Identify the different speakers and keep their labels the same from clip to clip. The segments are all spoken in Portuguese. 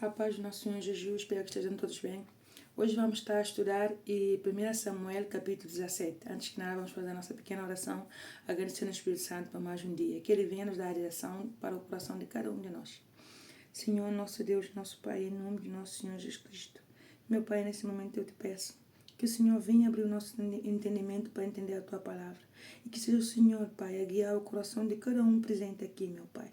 Speaker 1: A paz do nosso Senhor Jesus, espero que estejam todos bem. Hoje vamos estar a estudar em 1 Samuel, capítulo 17. Antes que nada, vamos fazer a nossa pequena oração, agradecendo ao Espírito Santo por mais um dia. Que Ele venha nos dar a direção para o coração de cada um de nós. Senhor, nosso Deus, nosso Pai, em nome de nosso Senhor Jesus Cristo. Meu Pai, nesse momento eu te peço que o Senhor venha abrir o nosso entendimento para entender a Tua palavra. E que seja o Senhor, Pai, a guiar o coração de cada um presente aqui, meu Pai.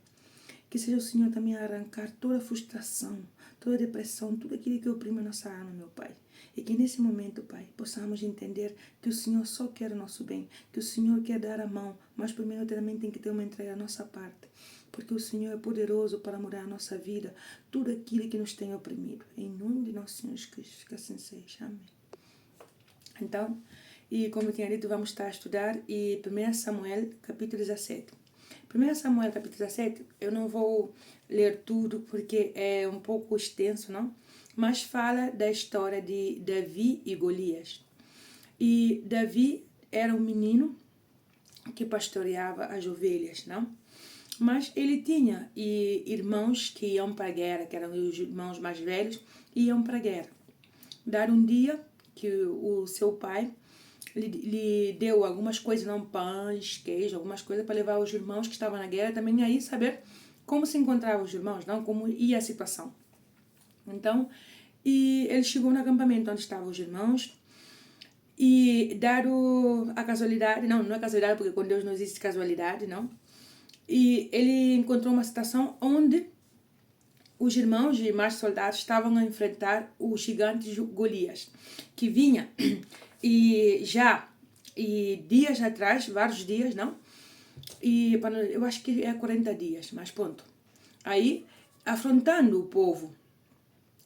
Speaker 1: Que seja o Senhor também a arrancar toda a frustração, toda a depressão, tudo aquilo que oprime a nossa alma, meu Pai. E que nesse momento, Pai, possamos entender que o Senhor só quer o nosso bem, que o Senhor quer dar a mão, mas primeiro também tem que ter uma entrega da nossa parte. Porque o Senhor é poderoso para mudar a nossa vida, tudo aquilo que nos tem oprimido. Em nome de nosso Senhor Jesus Cristo, que assim seja. Amém. Então, e como eu tinha dito, vamos estar a estudar em 1 Samuel, capítulo 17. 1 Samuel, capítulo 17, eu não vou ler tudo porque é um pouco extenso, não? Mas fala da história de Davi e Golias. E Davi era um menino que pastoreava as ovelhas, não? Mas ele tinha irmãos que iam para a guerra, que eram os irmãos mais velhos, iam para a guerra. Dar um dia que o seu pai lhe deu algumas coisas, não, pães, queijo, algumas coisas para levar os irmãos que estavam na guerra, também aí saber como se encontravam os irmãos, não, como ia a situação. Então, e ele chegou no acampamento onde estavam os irmãos e dado a casualidade, não é casualidade porque com Deus não existe casualidade, não, e ele encontrou uma situação onde os irmãos e mais soldados estavam a enfrentar o gigante Golias, que vinha e dias atrás, vários dias, não? E eu acho que é 40 dias, mas pronto. Aí, afrontando o povo,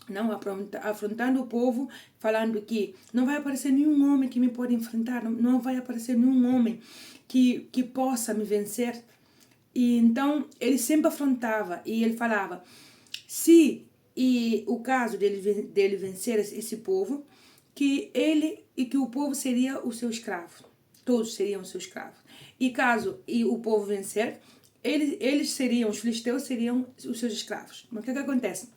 Speaker 1: não, afrontando o povo, falando que não vai aparecer nenhum homem que me pode enfrentar, não vai aparecer nenhum homem que possa me vencer. E então, ele sempre afrontava e ele falava, se o caso dele vencer esse povo, que ele e que o povo seria o seu escravo. Todos seriam o seu escravo. E caso o povo vencer, eles seriam, os filisteus seriam os seus escravos. Mas o que acontece?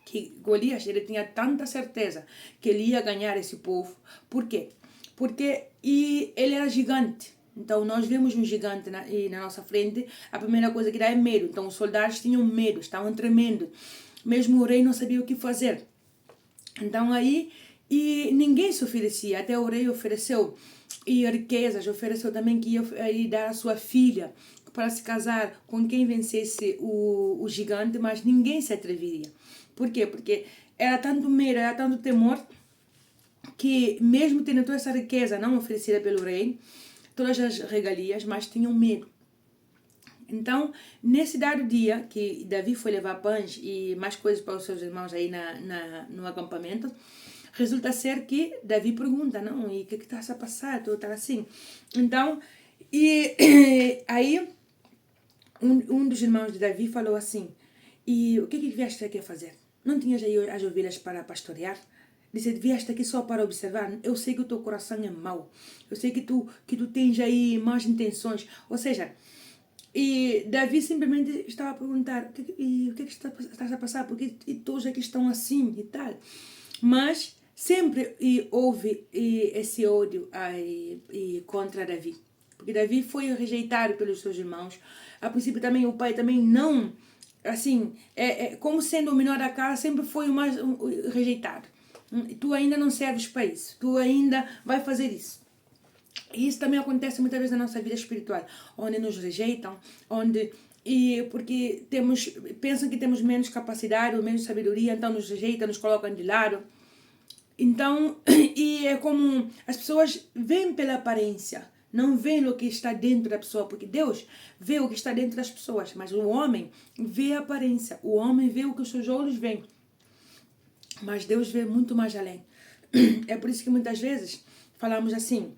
Speaker 1: Que Golias, ele tinha tanta certeza que ele ia ganhar esse povo. Por quê? Porque ele era gigante. Então, nós vemos um gigante na nossa frente, a primeira coisa que dá é medo. Então, os soldados tinham medo, estavam tremendo. Mesmo o rei não sabia o que fazer. Então, aí, e ninguém se oferecia. Até o rei ofereceu e riquezas, ofereceu também que ia dar a sua filha para se casar com quem vencesse o gigante, mas ninguém se atreveria. Por quê? Porque era tanto medo, era tanto temor, que mesmo tendo toda essa riqueza não oferecida pelo rei, todas as regalias, mas tinham medo. Então, nesse dado dia que Davi foi levar pães e mais coisas para os seus irmãos aí no acampamento, resulta ser que Davi pergunta, não, e o que está a passar? Tudo está assim. Então, e aí um dos irmãos de Davi falou assim, e o que vieste aqui a fazer? Não tinhas aí as ovelhas para pastorear? Disse, vieste aqui só para observar? Eu sei que o teu coração é mau. Eu sei que tu tens aí más intenções. Ou seja, e Davi simplesmente estava a perguntar, o que estás a passar? Porque todos aqui estão assim e tal. Mas sempre houve esse ódio contra Davi. Porque Davi foi rejeitado pelos seus irmãos. A princípio também o pai também não, assim, como sendo o menor da casa, sempre foi o mais rejeitado. Tu ainda não serves para isso. Tu ainda vai fazer isso. E isso também acontece muitas vezes na nossa vida espiritual, onde nos rejeitam, porque pensam que temos menos capacidade ou menos sabedoria, então nos rejeitam, nos colocam de lado. Então, e é como as pessoas veem pela aparência, não veem o que está dentro da pessoa, porque Deus vê o que está dentro das pessoas, mas o homem vê a aparência, o homem vê o que os seus olhos veem, mas Deus vê muito mais além. É por isso que muitas vezes falamos assim,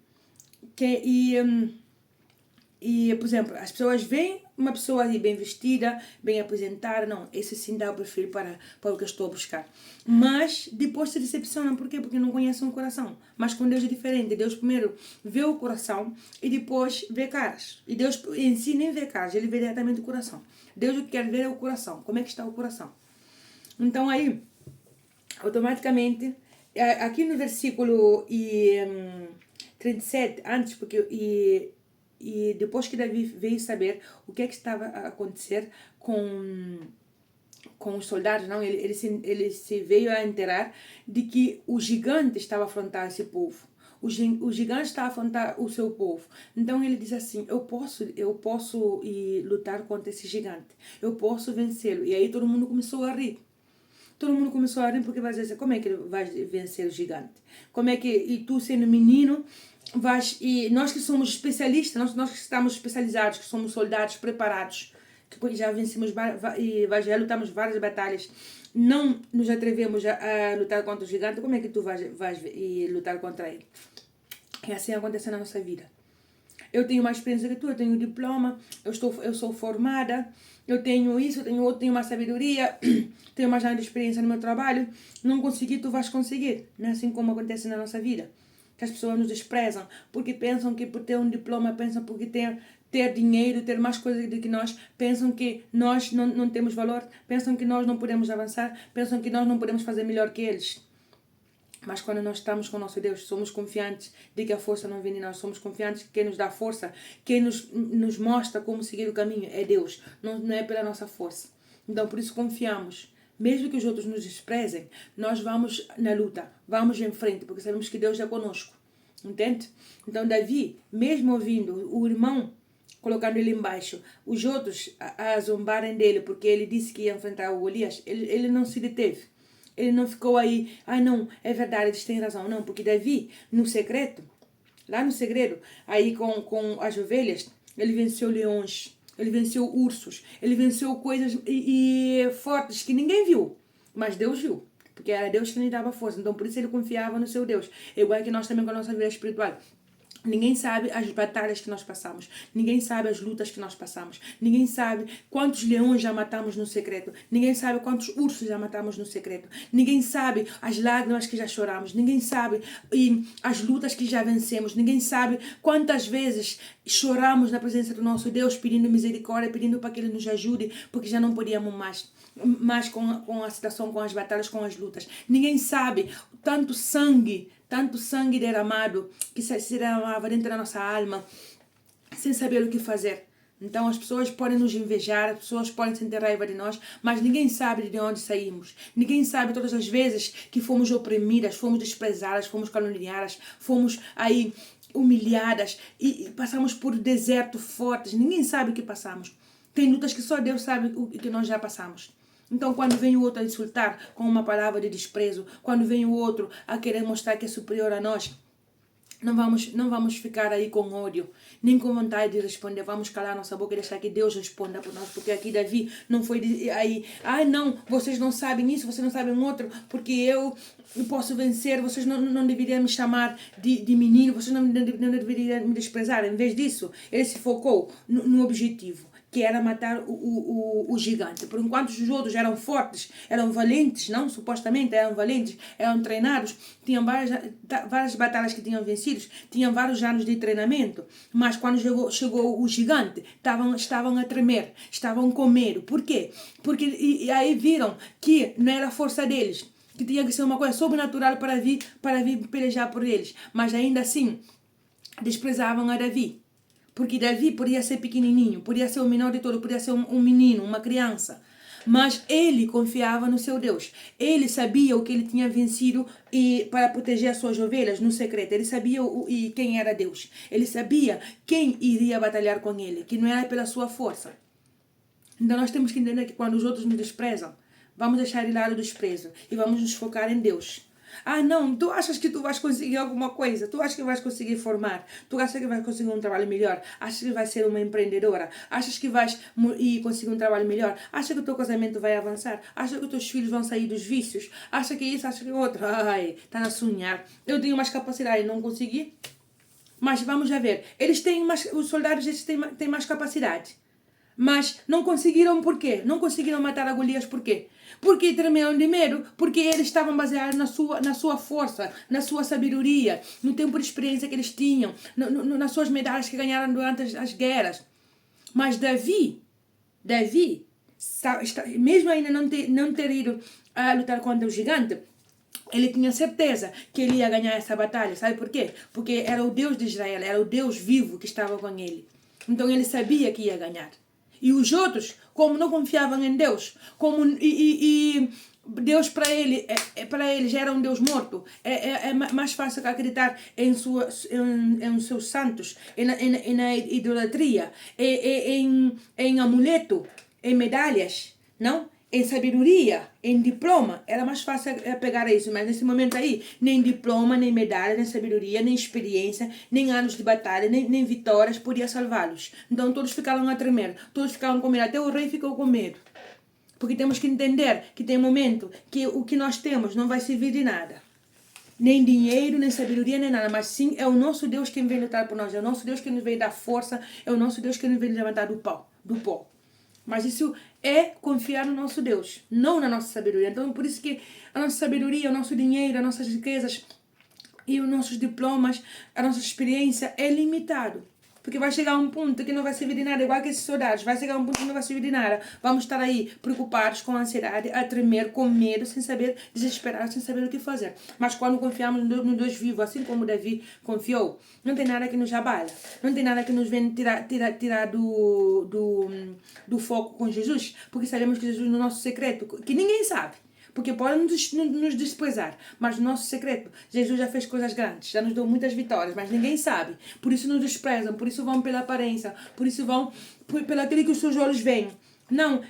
Speaker 1: por exemplo, as pessoas veem uma pessoa ali bem vestida, bem apresentada, não, esse sim dá o perfil para o que eu estou a buscar. Mas depois se decepcionam, por quê? Porque não conhecem o coração. Mas com Deus é diferente, Deus primeiro vê o coração e depois vê caras. E Deus em si nem vê caras, ele vê diretamente o coração. Deus o que quer ver é o coração, como é que está o coração. Então aí, automaticamente, aqui no versículo 37, antes, porque e depois que Davi veio saber o que é que estava a acontecer com os soldados, não, ele se veio a enterar de que o gigante estava a afrontar esse povo. O gigante está a afrontar o seu povo. Então ele diz assim: eu posso ir lutar contra esse gigante. Eu posso vencê-lo. E aí todo mundo começou a rir. Todo mundo começou a rir porque vai dizer: como é que ele vai vencer o gigante? Como é que, e tu sendo menino, e nós que somos especialistas, nós que estamos especializados, que somos soldados preparados, que já vencemos e já lutamos várias batalhas, não nos atrevemos a lutar contra o gigante, como é que tu vais lutar contra ele? E assim acontece na nossa vida. Eu tenho mais experiência que tu, eu tenho diploma, eu sou formada, eu tenho isso, eu tenho outro, tenho uma sabedoria, tenho mais anos de experiência no meu trabalho. Não consegui, tu vais conseguir. Não é assim como acontece na nossa vida. Que as pessoas nos desprezam porque pensam que por ter um diploma, pensam porque ter dinheiro, ter mais coisas do que nós, pensam que nós não temos valor, pensam que nós não podemos avançar, pensam que nós não podemos fazer melhor que eles. Mas quando nós estamos com o nosso Deus, somos confiantes de que a força não vem de nós. Somos confiantes que quem nos dá força, quem nos mostra como seguir o caminho é Deus. Não é pela nossa força. Então, por isso confiamos. Mesmo que os outros nos desprezem, nós vamos na luta, vamos em frente, porque sabemos que Deus é conosco. Entende? Então, Davi, mesmo ouvindo o irmão colocando ele embaixo, os outros a zombarem dele, porque ele disse que ia enfrentar o Golias, ele não se deteve. Ele não ficou aí, não, é verdade, eles têm razão. Não, porque Davi, no secreto, lá no segredo, aí com as ovelhas, ele venceu leões, ele venceu ursos, ele venceu coisas fortes que ninguém viu, mas Deus viu. Porque era Deus que lhe dava força. Então, por isso ele confiava no seu Deus. Igual que nós também com a nossa vida espiritual. Ninguém sabe as batalhas que nós passamos. Ninguém sabe as lutas que nós passamos. Ninguém sabe quantos leões já matamos no secreto. Ninguém sabe quantos ursos já matamos no secreto. Ninguém sabe as lágrimas que já choramos. Ninguém sabe as lutas que já vencemos. Ninguém sabe quantas vezes choramos na presença do nosso Deus, pedindo misericórdia, pedindo para que Ele nos ajude, porque já não podíamos mais com a situação, com as batalhas, com as lutas. Ninguém sabe tanto sangue derramado, que se derramava dentro da nossa alma, sem saber o que fazer. Então as pessoas podem nos invejar, as pessoas podem sentir raiva de nós, mas ninguém sabe de onde saímos. Ninguém sabe todas as vezes que fomos oprimidas, fomos desprezadas, fomos caluniadas, fomos aí humilhadas e passamos por desertos fortes. Ninguém sabe o que passamos. Tem lutas que só Deus sabe o que nós já passamos. Então, quando vem o outro a insultar com uma palavra de desprezo, quando vem o outro a querer mostrar que é superior a nós, não vamos ficar aí com ódio, nem com vontade de responder. Vamos calar nossa boca e deixar que Deus responda por nós. Porque aqui Davi não foi aí, não, vocês não sabem isso, vocês não sabem outro, porque eu posso vencer, vocês não deveriam me chamar de menino, vocês não deveriam me desprezar. Em vez disso, ele se focou no objetivo, que era matar o gigante. Por enquanto os outros eram fortes, eram valentes, não? Supostamente eram valentes, eram treinados, tinham várias batalhas que tinham vencido, tinham vários anos de treinamento, mas quando chegou o gigante, estavam a tremer, estavam com medo. Por quê? Porque e aí viram que não era a força deles, que tinha que ser uma coisa sobrenatural para vir pelejar por eles, mas ainda assim desprezavam a Davi. Porque Davi podia ser pequenininho, podia ser o menor de todos, podia ser um menino, uma criança. Mas ele confiava no seu Deus. Ele sabia o que ele tinha vencido para proteger as suas ovelhas no secreto. Ele sabia quem era Deus. Ele sabia quem iria batalhar com ele, que não era pela sua força. Então nós temos que entender que quando os outros nos desprezam, vamos deixar de lado o desprezo e vamos nos focar em Deus. Não, tu achas que tu vais conseguir alguma coisa? Tu achas que vais conseguir formar? Tu achas que vais conseguir um trabalho melhor? Achas que vais ser uma empreendedora? Achas que vais conseguir um trabalho melhor? Achas que o teu casamento vai avançar? Achas que os teus filhos vão sair dos vícios? Achas que isso, achas que outro? Está a sonhar. Eu tenho mais capacidade, não consegui. Mas vamos já ver. Os soldados têm mais capacidade. Mas não conseguiram por quê? Não conseguiram matar a Golias por quê? Porque tremiam de medo, porque eles estavam baseados na sua força, na sua sabedoria, no tempo de experiência que eles tinham, nas suas medalhas que ganharam durante as guerras. Mas Davi mesmo ainda não ter ido a lutar contra o gigante, ele tinha certeza que ele ia ganhar essa batalha. Sabe por quê? Porque era o Deus de Israel, era o Deus vivo que estava com ele. Então ele sabia que ia ganhar. E os outros, como não confiavam em Deus, Deus para ele já era um Deus morto. É mais fácil acreditar em seus santos, na idolatria, em amuleto, em medalhas, não? Em sabedoria, em diploma. Era mais fácil pegar isso, mas nesse momento aí, nem diploma, nem medalha, nem sabedoria, nem experiência, nem anos de batalha, nem vitórias podia salvá-los. Então todos ficaram a tremer, todos ficaram com medo, até o rei ficou com medo. Porque temos que entender que tem momento que o que nós temos não vai servir de nada. Nem dinheiro, nem sabedoria, nem nada. Mas sim, é o nosso Deus quem vem lutar por nós. É o nosso Deus que nos vem dar força. É o nosso Deus que nos vem levantar do pó. Mas isso é confiar no nosso Deus, não na nossa sabedoria. Então, por isso que a nossa sabedoria, o nosso dinheiro, as nossas riquezas e os nossos diplomas, a nossa experiência é limitado. Porque vai chegar um ponto que não vai servir de nada, igual que esses soldados. Vai chegar um ponto que não vai servir de nada. Vamos estar aí preocupados, com ansiedade, a tremer, com medo, sem saber, desesperados, sem saber o que fazer. Mas quando confiamos no Deus vivo, assim como Davi confiou, não tem nada que nos abala. Não tem nada que nos venha tirar do foco com Jesus. Porque sabemos que Jesus é o nosso secreto, que ninguém sabe. Porque podem nos desprezar, mas o nosso secreto, Jesus já fez coisas grandes, já nos deu muitas vitórias, mas ninguém sabe. Por isso nos desprezam, por isso vão pela aparência, por isso vão pelo aquilo que os seus olhos veem. Não,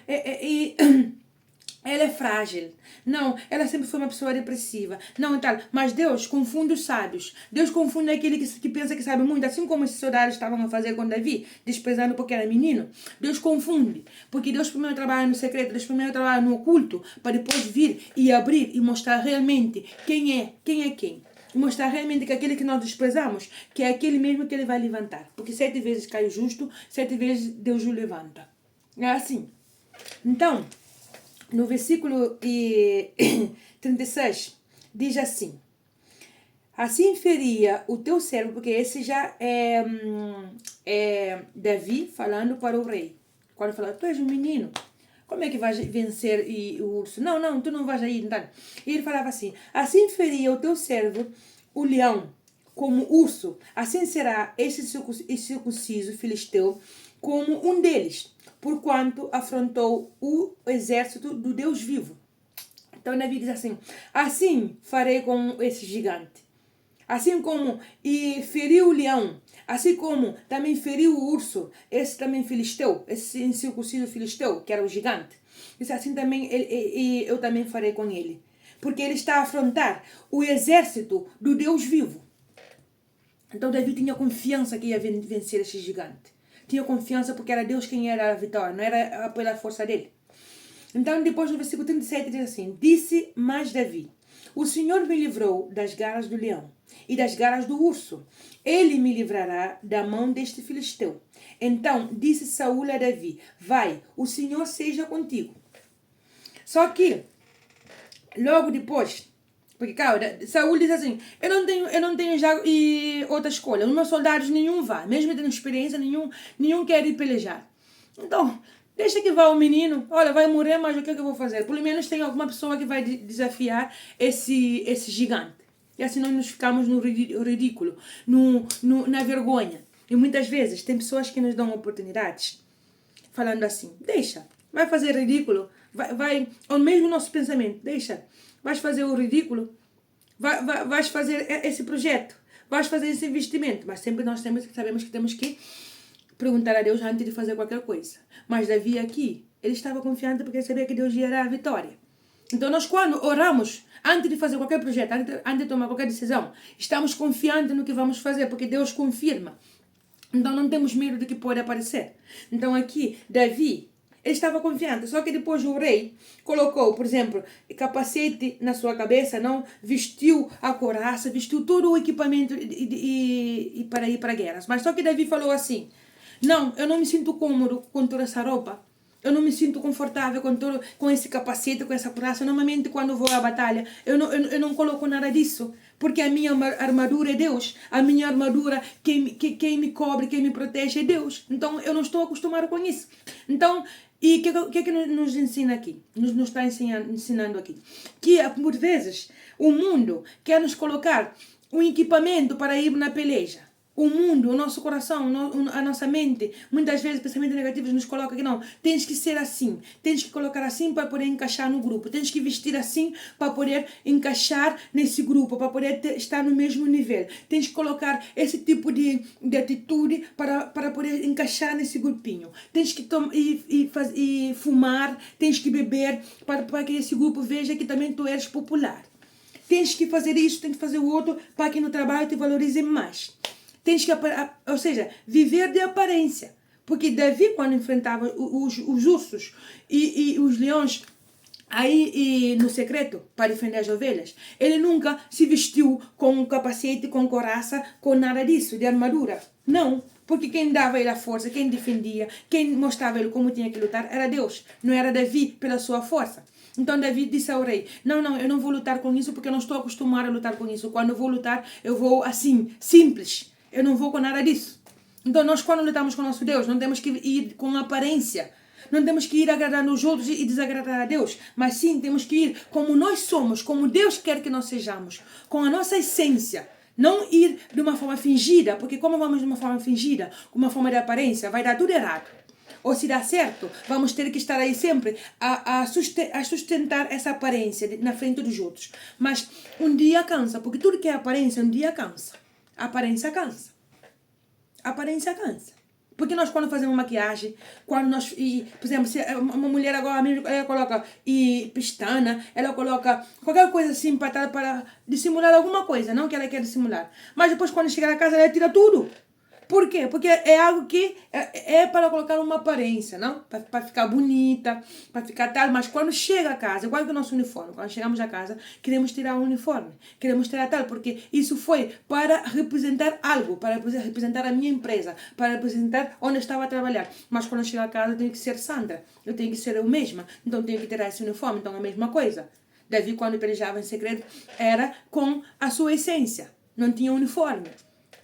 Speaker 1: ela é frágil. Não, ela sempre foi uma pessoa depressiva. Não, e tal. Mas Deus confunde os sábios. Deus confunde aquele que pensa que sabe muito. Assim como esses soldados estavam a fazer com Davi, desprezando porque era menino. Deus confunde. Porque Deus primeiro trabalha no secreto, Deus primeiro trabalha no oculto, para depois vir e abrir e mostrar realmente quem é quem. E mostrar realmente que aquele que nós desprezamos, que é aquele mesmo que ele vai levantar. Porque 7 vezes cai o justo, 7 vezes Deus o levanta. É assim. Então, no versículo 36, diz assim: assim feria o teu servo, porque esse já é Davi falando para o rei. Quando fala, tu és um menino, como é que vais vencer o urso? Não, tu não vais aí. Então. E ele falava assim: assim feria o teu servo o leão como urso, assim será este circunciso filisteu como um deles, porquanto afrontou o exército do Deus vivo. Então Davi diz assim farei com esse gigante. Assim como feriu o leão, assim como também feriu o urso, esse também filisteu, esse incircunciso filisteu, que era o gigante. Diz assim também eu também farei com ele. Porque ele está a afrontar o exército do Deus vivo. Então Davi tinha confiança que ia vencer esse gigante. Tinha confiança porque era Deus quem era a vitória, não era pela força dele. Então depois no versículo 37 diz assim: disse mais Davi: o Senhor me livrou das garras do leão e das garras do urso. Ele me livrará da mão deste filisteu. Então disse Saúl a Davi: vai, o Senhor seja contigo. Só que logo depois, porque cara, Saúl diz assim: eu não tenho já outra escolha. Os meus soldados nenhum vai, mesmo tendo experiência, nenhum quer ir pelejar. Então, deixa que vá o menino. Olha, vai morrer, mas o que é que eu vou fazer? Pelo menos tem alguma pessoa que vai desafiar esse gigante. E assim nós nos ficamos no ridículo, na vergonha. E muitas vezes tem pessoas que nos dão oportunidades falando assim: deixa, vai fazer ridículo, vai ao mesmo nosso pensamento, deixa, vais fazer o ridículo, vais fazer esse projeto, vais fazer esse investimento. Mas sempre nós sabemos que temos que perguntar a Deus antes de fazer qualquer coisa. Mas Davi aqui, ele estava confiante porque ele sabia que Deus ia dar a vitória. Então nós quando oramos, antes de fazer qualquer projeto, antes de tomar qualquer decisão, estamos confiantes no que vamos fazer, porque Deus confirma. Então não temos medo do que pode aparecer. Então aqui, Davi, ele estava confiante. Só que depois o rei colocou, por exemplo, capacete na sua cabeça, não vestiu a couraça, vestiu todo o equipamento para ir para a guerra. Mas só que Davi falou assim: não, eu não me sinto cômodo com toda essa roupa. Eu não me sinto confortável com esse capacete, com essa couraça. Normalmente, quando vou à batalha, eu não coloco nada disso. Porque a minha armadura é Deus. A minha armadura, quem me cobre, quem me protege é Deus. Então, eu não estou acostumado com isso. Então, E o que nos ensina aqui? Nos está ensinando aqui? Que, por vezes, o mundo quer nos colocar um equipamento para ir na peleja. O mundo, o nosso coração, a nossa mente, muitas vezes pensamentos negativos nos colocam que não, tens que ser assim, tens que colocar assim para poder encaixar no grupo, tens que vestir assim para poder encaixar nesse grupo, para poder estar no mesmo nível, tens que colocar esse tipo de atitude para poder encaixar nesse grupinho, tens que fumar, tens que beber para que esse grupo veja que também tu eres popular. Tens que fazer isso, tens que fazer o outro para que no trabalho te valorize mais. Tens que, ou seja, viver de aparência. Porque Davi, quando enfrentava os ursos e os leões aí no secreto para defender as ovelhas, ele nunca se vestiu com um capacete, com coraça, com nada disso, de armadura. Não, porque quem dava ele a força, quem defendia, quem mostrava ele como tinha que lutar era Deus, não era Davi pela sua força. Então Davi disse ao rei, não, eu não vou lutar com isso porque eu não estou acostumado a lutar com isso. Quando eu vou lutar, eu vou assim, simples. Eu não vou com nada disso. Então nós quando lutamos com o nosso Deus, não temos que ir com aparência. Não temos que ir agradando os outros e desagradar a Deus. Mas sim, temos que ir como nós somos, como Deus quer que nós sejamos. Com a nossa essência. Não ir de uma forma fingida, porque como vamos de uma forma fingida, com uma forma de aparência, vai dar tudo errado. Ou se dá certo, vamos ter que estar aí sempre a sustentar essa aparência na frente dos outros. Mas um dia cansa, porque tudo que é aparência, um dia cansa. A aparência cansa. A aparência cansa. Porque nós quando fazemos maquiagem, quando nós, por exemplo, se uma mulher agora ela coloca pestana, ela coloca qualquer coisa assim para dissimular alguma coisa, não que ela quer dissimular. Mas depois quando chegar a casa ela tira tudo. Por quê? Porque é algo que é para colocar uma aparência, não? Para ficar bonita, para ficar tal. Mas quando chega a casa, igual que o nosso uniforme, quando chegamos a casa, queremos tirar o uniforme, queremos tirar tal, porque isso foi para representar algo, para representar a minha empresa, para representar onde eu estava a trabalhar. Mas quando eu chego a casa, eu tenho que ser Sandra, eu tenho que ser eu mesma, então eu tenho que tirar esse uniforme, então é a mesma coisa. Davi, quando pelejava em segredo, era com a sua essência, não tinha uniforme.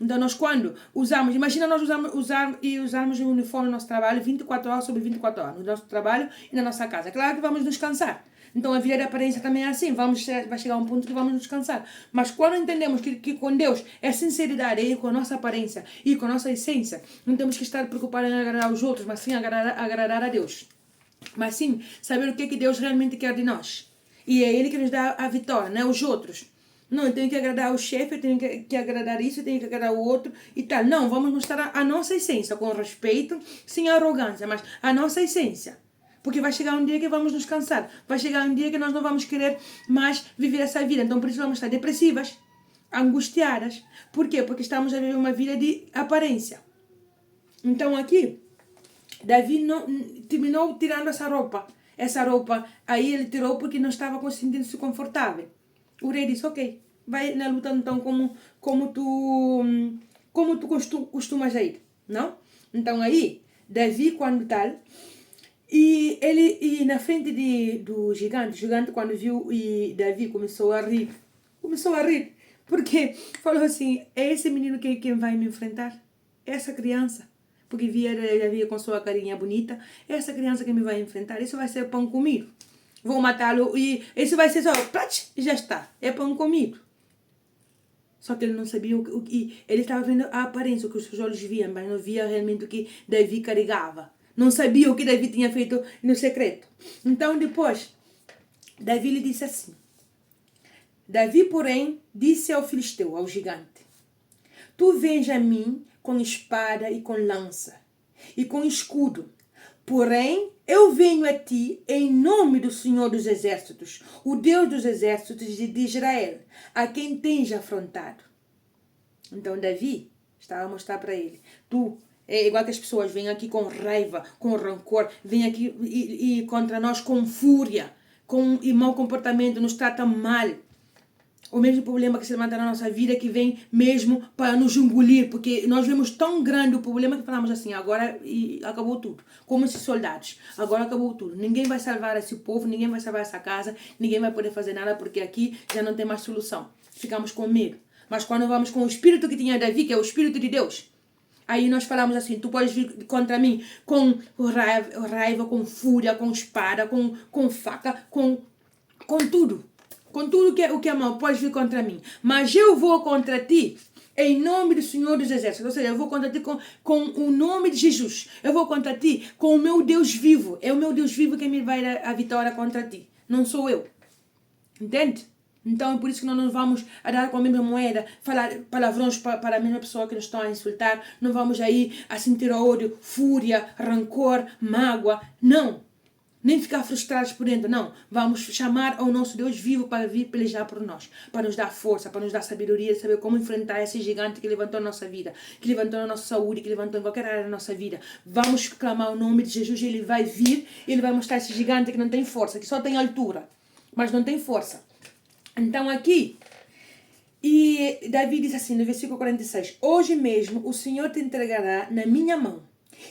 Speaker 1: Então, nós quando usamos, imagina nós usarmos o uniforme no nosso trabalho 24 horas sobre 24 horas, no nosso trabalho e na nossa casa. Claro que vamos nos cansar. Então, a vida de aparência também é assim, vai chegar a um ponto que vamos nos cansar. Mas quando entendemos que com Deus é sinceridade, é com a nossa aparência e com a nossa essência, não temos que estar preocupados em agradar os outros, mas sim agradar a Deus. Mas sim, saber o que Deus realmente quer de nós. E é Ele que nos dá a vitória, não é os outros. Não, eu tenho que agradar o chefe, eu tenho que agradar isso, eu tenho que agradar o outro e tal. Não, vamos mostrar a nossa essência, com respeito, sem arrogância, mas a nossa essência. Porque vai chegar um dia que vamos nos cansar. Vai chegar um dia que nós não vamos querer mais viver essa vida. Então, por isso, vamos estar depressivas, angustiadas. Por quê? Porque estamos a viver uma vida de aparência. Então, aqui, Davi terminou tirando essa roupa. Essa roupa, aí ele tirou porque não estava sentindo-se confortável. O rei disse, ok, vai na luta então como tu costumas ir, não? Então aí, Davi quando tal, e na frente do gigante, o gigante quando viu Davi começou a rir, porque falou assim, é esse menino quem vai me enfrentar? Essa criança, porque via Davi com sua carinha bonita, essa criança que me vai enfrentar, isso vai ser pão comido. Vou matá-lo e isso vai ser só, e já está, é pão comido. Só que ele não sabia o que ele estava vendo a aparência, o que os seus olhos viam, mas não via realmente o que Davi carregava. Não sabia o que Davi tinha feito no secreto. Então depois, Davi lhe disse assim, Davi, porém, disse ao filisteu, ao gigante, tu vens a mim com espada e com lança, e com escudo, porém, eu venho a ti em nome do Senhor dos Exércitos, o Deus dos Exércitos de Israel, a quem tens afrontado. Então Davi estava a mostrar para ele, tu, é igual que as pessoas vêm aqui com raiva, com rancor, vêm aqui e contra nós com fúria, com mau comportamento, nos tratam mal. O mesmo problema que se levanta na nossa vida que vem mesmo para nos engolir, porque nós vemos tão grande o problema que falamos assim, agora acabou tudo. Como esses soldados, agora acabou tudo. Ninguém vai salvar esse povo, ninguém vai salvar essa casa, ninguém vai poder fazer nada porque aqui já não tem mais solução. Ficamos com medo. Mas quando vamos com o espírito que tinha Davi, que é o espírito de Deus, Aí nós falamos assim, tu podes vir contra mim com raiva, com fúria, com espada, com faca, com tudo. Com tudo o que é mal, podes vir contra mim. Mas eu vou contra ti em nome do Senhor dos Exércitos. Ou seja, eu vou contra ti com o nome de Jesus. Eu vou contra ti com o meu Deus vivo. É o meu Deus vivo que me vai dar a vitória contra ti. Não sou eu. Entende? Então é por isso que nós não vamos a dar com a mesma moeda, falar palavrões para a mesma pessoa que nos estão a insultar. Não vamos aí a sentir ódio, fúria, rancor, mágoa. Não. Nem ficar frustrados por dentro. Não. Vamos chamar ao nosso Deus vivo para vir pelejar por nós. Para nos dar força, para nos dar sabedoria, saber como enfrentar esse gigante que levantou a nossa vida, que levantou a nossa saúde, que levantou em qualquer área da nossa vida. Vamos clamar o nome de Jesus e ele vai vir, ele vai mostrar esse gigante que não tem força, que só tem altura, mas não tem força. Então aqui, e Davi diz assim no versículo 46, hoje mesmo o Senhor te entregará na minha mão,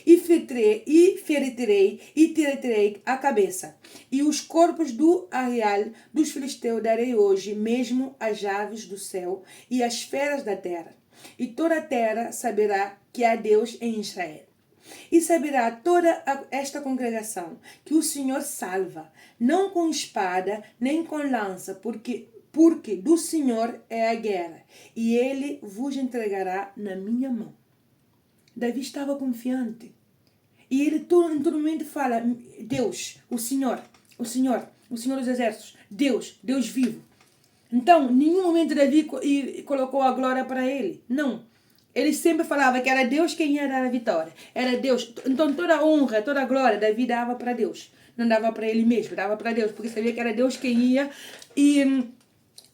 Speaker 1: e ferirei e tirarei a cabeça, e os corpos do arraial dos filisteus darei hoje mesmo às aves do céu e às feras da terra, e toda a terra saberá que há Deus em Israel. E saberá toda esta congregação que o Senhor salva, não com espada nem com lança, porque do Senhor é a guerra, e ele vos entregará na minha mão. Davi estava confiante. E ele em todo momento fala, Deus, o Senhor dos exércitos, Deus vivo. Então, em nenhum momento Davi colocou a glória para ele. Não. Ele sempre falava que era Deus quem ia dar a vitória. Era Deus. Então toda a honra, toda a glória Davi dava para Deus. Não dava para ele mesmo, dava para Deus. Porque sabia que era Deus quem ia e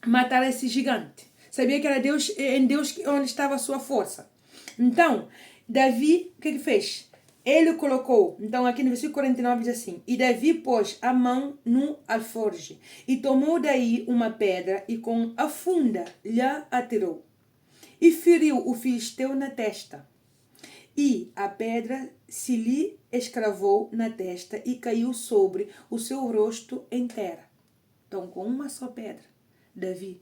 Speaker 1: matar esse gigante. Sabia que era Deus, em Deus onde estava a sua força. Então, Davi, o que fez? Ele colocou, então aqui no versículo 49 diz assim, e Davi pôs a mão no alforje, e tomou daí uma pedra, e com a funda lhe atirou. E feriu o filisteu na testa. E a pedra se lhe escravou na testa e caiu sobre o seu rosto em terra. Então, com uma só pedra, Davi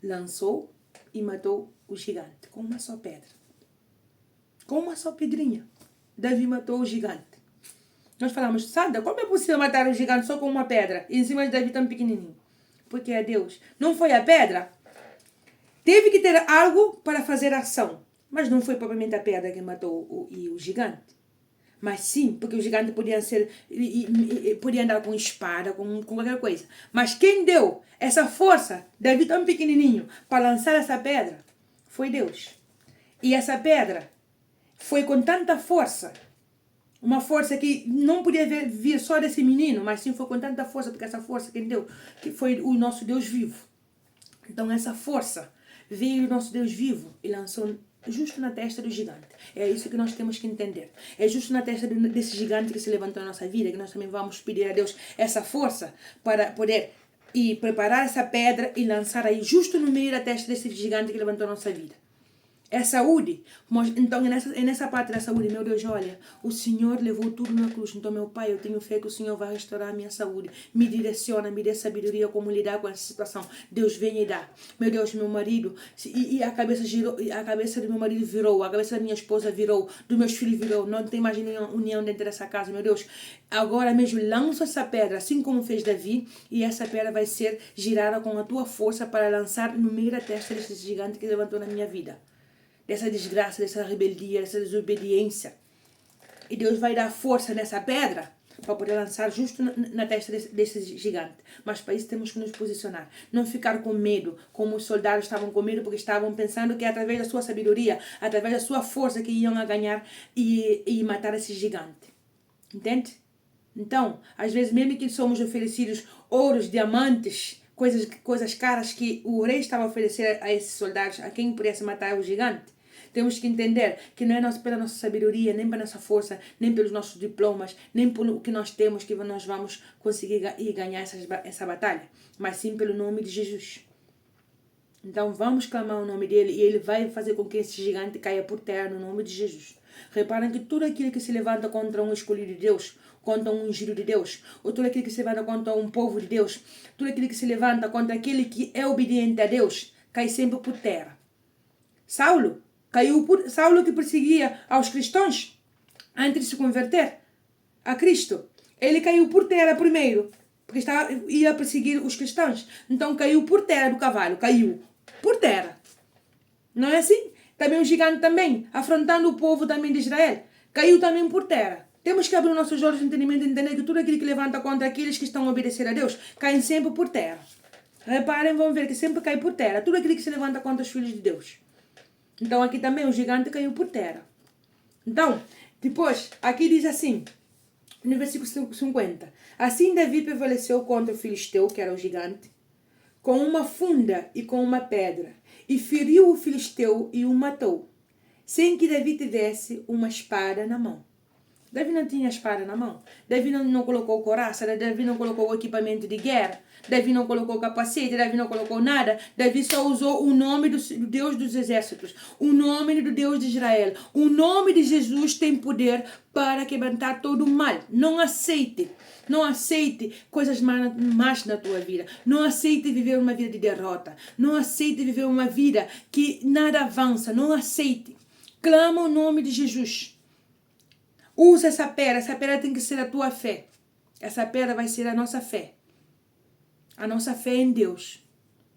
Speaker 1: lançou e matou o gigante. Com uma só pedra. Com uma só pedrinha, Davi matou o gigante. Nós falamos, Sandra, como é possível matar o gigante só com uma pedra? E em cima de Davi tão pequenininho. Porque é Deus. Não foi a pedra? Teve que ter algo para fazer ação. Mas não foi propriamente a pedra que matou o gigante. Mas sim, porque o gigante podia andar com espada, com qualquer coisa. Mas quem deu essa força, Davi tão pequenininho, para lançar essa pedra, foi Deus. E essa pedra foi com tanta força, uma força que não podia vir só desse menino, mas sim foi com tanta força, porque essa força quem deu, que foi o nosso Deus vivo. Então essa força veio o nosso Deus vivo e lançou justo na testa do gigante. É isso que nós temos que entender. É justo na testa desse gigante que se levantou na nossa vida, que nós também vamos pedir a Deus essa força para poder preparar essa pedra e lançar aí justo no meio da testa desse gigante que levantou a nossa vida. É saúde. Então, é nessa parte da saúde, meu Deus, olha, o Senhor levou tudo na cruz. Então, meu Pai, eu tenho fé que o Senhor vai restaurar a minha saúde. Me direciona, me dê sabedoria como lidar com essa situação. Deus, venha e dá. Meu Deus, meu marido, a cabeça girou, a cabeça do meu marido virou, a cabeça da minha esposa virou, dos meus filhos virou. Não tem mais nenhuma união dentro dessa casa, meu Deus. Agora mesmo, lança essa pedra, assim como fez Davi, e essa pedra vai ser girada com a tua força para lançar no meio da testa desse gigante que levantou na minha vida. Dessa desgraça, dessa rebeldia, dessa desobediência. E Deus vai dar força nessa pedra para poder lançar justo na testa desse gigante. Mas para isso temos que nos posicionar. Não ficar com medo, como os soldados estavam com medo, porque estavam pensando que através da sua sabedoria, através da sua força, que iam a ganhar e matar esse gigante. Entende? Então, às vezes, mesmo que somos oferecidos ouros, diamantes, coisas caras que o rei estava a oferecer a esses soldados, a quem pudesse matar o gigante, temos que entender que não é pela nossa sabedoria, nem pela nossa força, nem pelos nossos diplomas, nem pelo que nós temos que nós vamos conseguir ganhar essa batalha, mas sim pelo nome de Jesus. Então vamos clamar o nome dele e ele vai fazer com que esse gigante caia por terra no nome de Jesus. Reparem que tudo aquilo que se levanta contra um escolhido de Deus, contra um ungido de Deus, ou tudo aquilo que se levanta contra um povo de Deus, tudo aquilo que se levanta contra aquele que é obediente a Deus, cai sempre por terra. Saulo Caiu por Saulo, que perseguia aos cristãos antes de se converter a Cristo. Ele caiu por terra primeiro, porque ia perseguir os cristãos. Então caiu por terra do cavalo, caiu por terra. Não é assim? Também o gigante também, afrontando o povo também de Israel, caiu também por terra. Temos que abrir nossos olhos de entendimento e entender que tudo aquilo que levanta contra aqueles que estão a obedecer a Deus, caem sempre por terra. Reparem, vão ver que sempre cai por terra. Tudo aquilo que se levanta contra os filhos de Deus. Então aqui também o gigante caiu por terra. Então, depois, aqui diz assim, no versículo 50. Assim Davi prevaleceu contra o filisteu, que era o gigante, com uma funda e com uma pedra, e feriu o filisteu e o matou, sem que Davi tivesse uma espada na mão. Davi não tinha espada na mão. Davi não colocou coraça. Davi não colocou equipamento de guerra. Davi não colocou capacete. Davi não colocou nada. Davi só usou o nome do Deus dos exércitos. O nome do Deus de Israel. O nome de Jesus tem poder para quebrantar todo o mal. Não aceite. Não aceite coisas más na tua vida. Não aceite viver uma vida de derrota. Não aceite viver uma vida que nada avança. Não aceite. Clama o nome de Jesus. Usa essa pedra tem que ser a tua fé. Essa pedra vai ser a nossa fé. A nossa fé em Deus.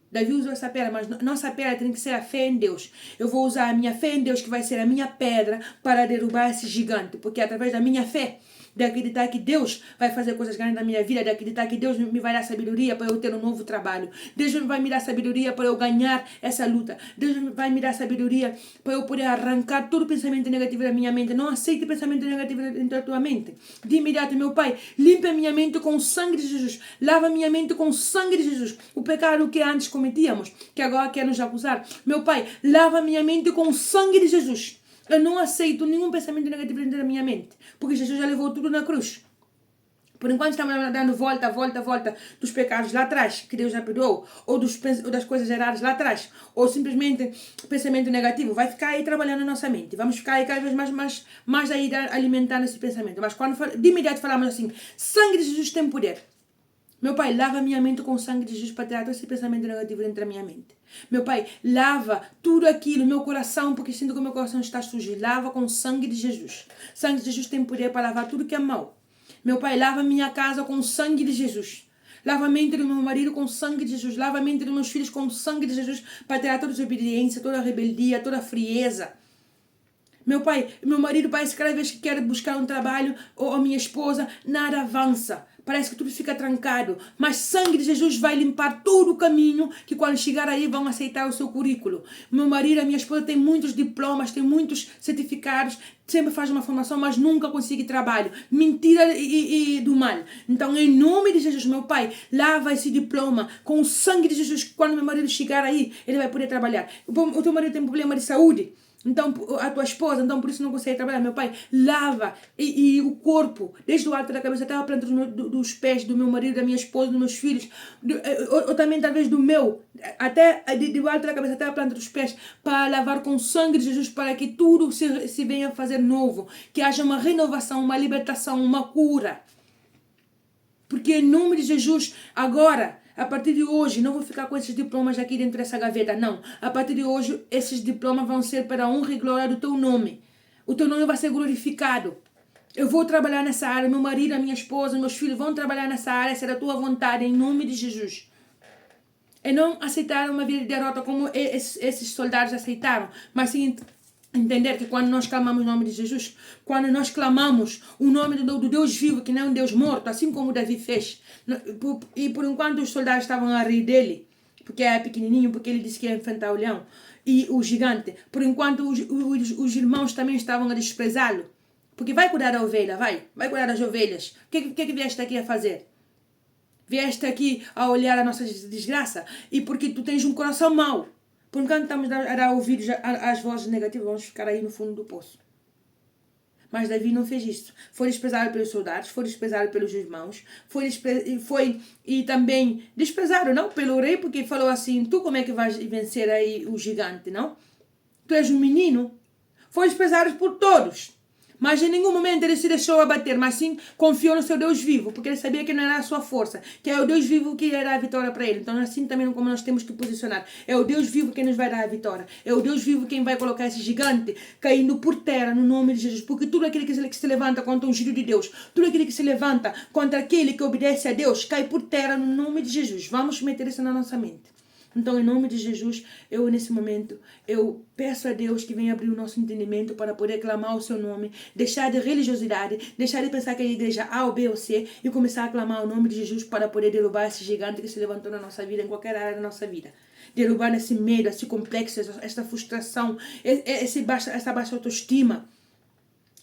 Speaker 1: Davi usou essa pedra, mas nossa pedra tem que ser a fé em Deus. Eu vou usar a minha fé em Deus, que vai ser a minha pedra, para derrubar esse gigante. Porque através da minha fé, de acreditar que Deus vai fazer coisas grandes na minha vida, de acreditar que Deus me vai dar sabedoria para eu ter um novo trabalho. Deus vai me dar sabedoria para eu ganhar essa luta. Deus vai me dar sabedoria para eu poder arrancar todo pensamento negativo da minha mente. Não aceite pensamento negativo dentro da tua mente. De imediato, meu Pai, limpa minha mente com o sangue de Jesus. Lava minha mente com o sangue de Jesus. O pecado que antes cometíamos, que agora quer nos acusar. Meu Pai, lava minha mente com o sangue de Jesus. Eu não aceito nenhum pensamento negativo dentro da minha mente. Porque Jesus já levou tudo na cruz. Por enquanto estamos dando volta dos pecados lá atrás, que Deus já perdoou. Ou das coisas erradas lá atrás. Ou simplesmente pensamento negativo. Vai ficar aí trabalhando na nossa mente. Vamos ficar aí cada vez mais aí alimentando esse pensamento. Mas quando de imediato falamos assim, sangue de Jesus tem poder. Meu Pai, lava minha mente com o sangue de Jesus para tirar todo esse pensamento negativo dentro da minha mente. Meu Pai, lava tudo aquilo, meu coração, porque sinto que o meu coração está sujo. Lava com o sangue de Jesus. O sangue de Jesus tem poder para lavar tudo que é mal. Meu Pai, lava minha casa com o sangue de Jesus. Lava a mente do meu marido com o sangue de Jesus. Lava a mente dos meus filhos com o sangue de Jesus para tirar toda a desobediência, toda a rebeldia, toda a frieza. Meu Pai, meu marido parece que cada vez que quer buscar um trabalho, ou a minha esposa, nada avança. Parece que tudo fica trancado. Mas sangue de Jesus vai limpar todo o caminho, que quando chegar aí vão aceitar o seu currículo. Meu marido, a minha esposa tem muitos diplomas, tem muitos certificados, sempre faz uma formação, mas nunca consegue trabalho. Mentira e do mal. Então, em nome de Jesus, meu Pai, lava esse diploma com o sangue de Jesus. Quando meu marido chegar aí, ele vai poder trabalhar. O teu marido tem problema de saúde. Então, a tua esposa, então por isso não consegue trabalhar. Meu Pai, lava e o corpo, desde o alto da cabeça até a planta dos pés do meu marido, da minha esposa, dos meus filhos, ou também talvez do meu, até do alto da cabeça até a planta dos pés, para lavar com o sangue de Jesus, para que tudo se venha a fazer novo, que haja uma renovação, uma libertação, uma cura. Porque em nome de Jesus, agora, a partir de hoje, não vou ficar com esses diplomas aqui dentro dessa gaveta, não. A partir de hoje, esses diplomas vão ser para a honra e glória do teu nome. O teu nome vai ser glorificado. Eu vou trabalhar nessa área, meu marido, a minha esposa, meus filhos vão trabalhar nessa área, será a tua vontade, em nome de Jesus. E não aceitar uma vida de derrota como esses soldados aceitaram, mas sim entender que quando nós clamamos o nome de Jesus, quando nós clamamos o nome do Deus vivo, que não é um Deus morto, assim como Davi fez, e por enquanto os soldados estavam a rir dele, porque é pequenininho, porque ele disse que ia enfrentar o leão, e o gigante, por enquanto os irmãos também estavam a desprezá-lo, porque vai cuidar da ovelha, vai cuidar das ovelhas, o que vieste aqui a fazer? Vieste aqui a olhar a nossa desgraça, e porque tu tens um coração mau. Por enquanto estamos a dar ouvidos às vozes negativas, vamos ficar aí no fundo do poço. Mas Davi não fez isso. Foi desprezado pelos soldados, foi desprezado pelos irmãos, e também desprezado, não? Pelo rei, porque falou assim, tu como é que vais vencer aí o gigante, não? Tu és um menino. Foi desprezado por todos. Mas em nenhum momento ele se deixou abater, mas sim confiou no seu Deus vivo, porque ele sabia que não era a sua força, que é o Deus vivo que irá dar a vitória para ele. Então assim também como nós temos que posicionar. É o Deus vivo quem nos vai dar a vitória. É o Deus vivo quem vai colocar esse gigante caindo por terra no nome de Jesus. Porque tudo aquele que se levanta contra o ungido de Deus, tudo aquele que se levanta contra aquele que obedece a Deus, cai por terra no nome de Jesus. Vamos meter isso na nossa mente. Então, em nome de Jesus, eu nesse momento, eu peço a Deus que venha abrir o nosso entendimento para poder clamar o seu nome, deixar de religiosidade, deixar de pensar que é a igreja A ou B ou C e começar a clamar o nome de Jesus para poder derrubar esse gigante que se levantou na nossa vida, em qualquer área da nossa vida. Derrubar esse medo, esse complexo, essa frustração, essa baixa autoestima,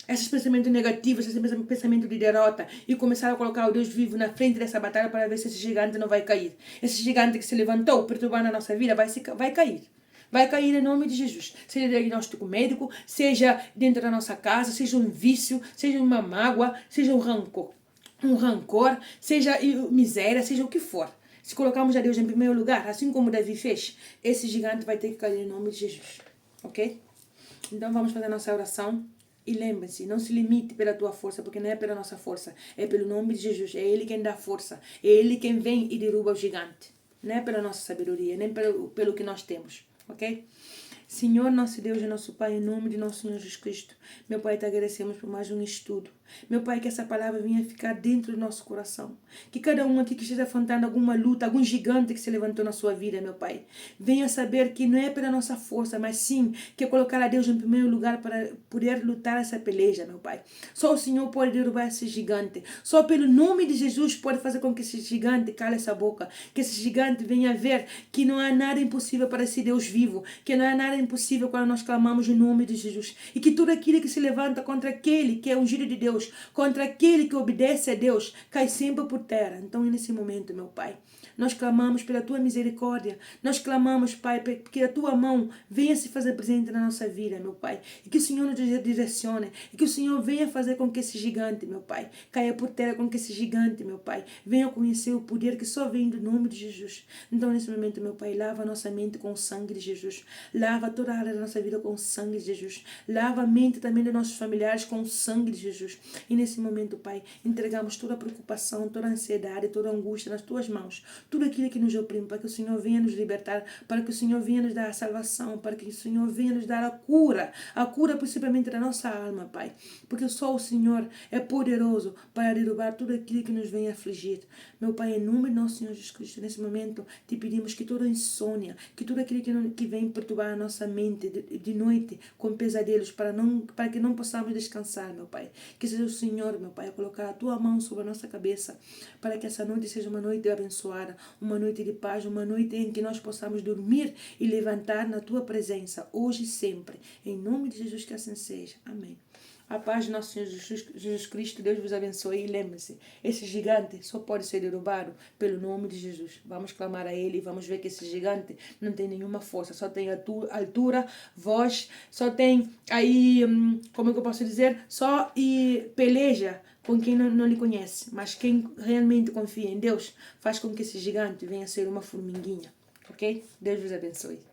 Speaker 1: esses pensamentos negativos, esse pensamento de derrota e começar a colocar o Deus vivo na frente dessa batalha para ver se esse gigante não vai cair. Esse gigante que se levantou perturbando a nossa vida vai cair. Vai cair em nome de Jesus. Seja diagnóstico médico, seja dentro da nossa casa, seja um vício, seja uma mágoa, seja um rancor, seja miséria, seja o que for. Se colocarmos a Deus em primeiro lugar, assim como Davi fez, esse gigante vai ter que cair em nome de Jesus. Ok? Então vamos fazer a nossa oração. E lembre-se, não se limite pela tua força, porque não é pela nossa força, é pelo nome de Jesus. É Ele quem dá força, é Ele quem vem e derruba o gigante. Não é pela nossa sabedoria, nem pelo que nós temos, ok? Senhor, nosso Deus e nosso Pai, em nome de nosso Senhor Jesus Cristo, meu Pai, te agradecemos por mais um estudo. Meu Pai, que essa palavra venha ficar dentro do nosso coração. Que cada um aqui que esteja afrontando alguma luta, algum gigante que se levantou na sua vida, meu Pai, venha saber que não é pela nossa força, mas sim que é colocar a Deus em primeiro lugar para poder lutar essa peleja, meu Pai. Só o Senhor pode derrubar esse gigante. Só pelo nome de Jesus pode fazer com que esse gigante cale essa boca. Que esse gigante venha ver que não há nada impossível para esse Deus vivo. Que não há nada impossível quando nós clamamos o nome de Jesus. E que tudo aquilo que se levanta contra aquele que é ungido de Deus, contra aquele que obedece a Deus, cai sempre por terra. Então, nesse momento, meu Pai, nós clamamos pela Tua misericórdia. Nós clamamos, Pai, que a Tua mão venha se fazer presente na nossa vida, meu Pai. E que o Senhor nos direcione. E que o Senhor venha fazer com que esse gigante, meu Pai, caia por terra, com que esse gigante, meu Pai, venha conhecer o poder que só vem do nome de Jesus. Então, nesse momento, meu Pai, lava a nossa mente com o sangue de Jesus. Lava toda a área da nossa vida com o sangue de Jesus. Lava a mente também dos nossos familiares com o sangue de Jesus. E nesse momento, Pai, entregamos toda a preocupação, toda a ansiedade, toda a angústia nas Tuas mãos. Tudo aquilo que nos oprime, para que o Senhor venha nos libertar, para que o Senhor venha nos dar a salvação, para que o Senhor venha nos dar a cura principalmente da nossa alma, Pai. Porque só o Senhor é poderoso para derrubar tudo aquilo que nos vem afligir. Meu Pai, em nome de nosso Senhor Jesus Cristo, nesse momento, te pedimos que toda insônia, que tudo aquilo que vem perturbar a nossa mente de noite com pesadelos, para que não possamos descansar, meu Pai. Que seja o Senhor, meu Pai, a colocar a Tua mão sobre a nossa cabeça, para que essa noite seja uma noite abençoada, uma noite de paz, uma noite em que nós possamos dormir e levantar na Tua presença, hoje e sempre. Em nome de Jesus, que assim seja. Amém. A paz de nosso Senhor Jesus Cristo, Deus vos abençoe. E lembre-se, esse gigante só pode ser derrubado pelo nome de Jesus. Vamos clamar a Ele e vamos ver que esse gigante não tem nenhuma força, só tem altura, voz, só tem aí, como é que eu posso dizer? Só peleja com quem não lhe conhece. Mas quem realmente confia em Deus faz com que esse gigante venha a ser uma formiguinha. Ok? Deus vos abençoe.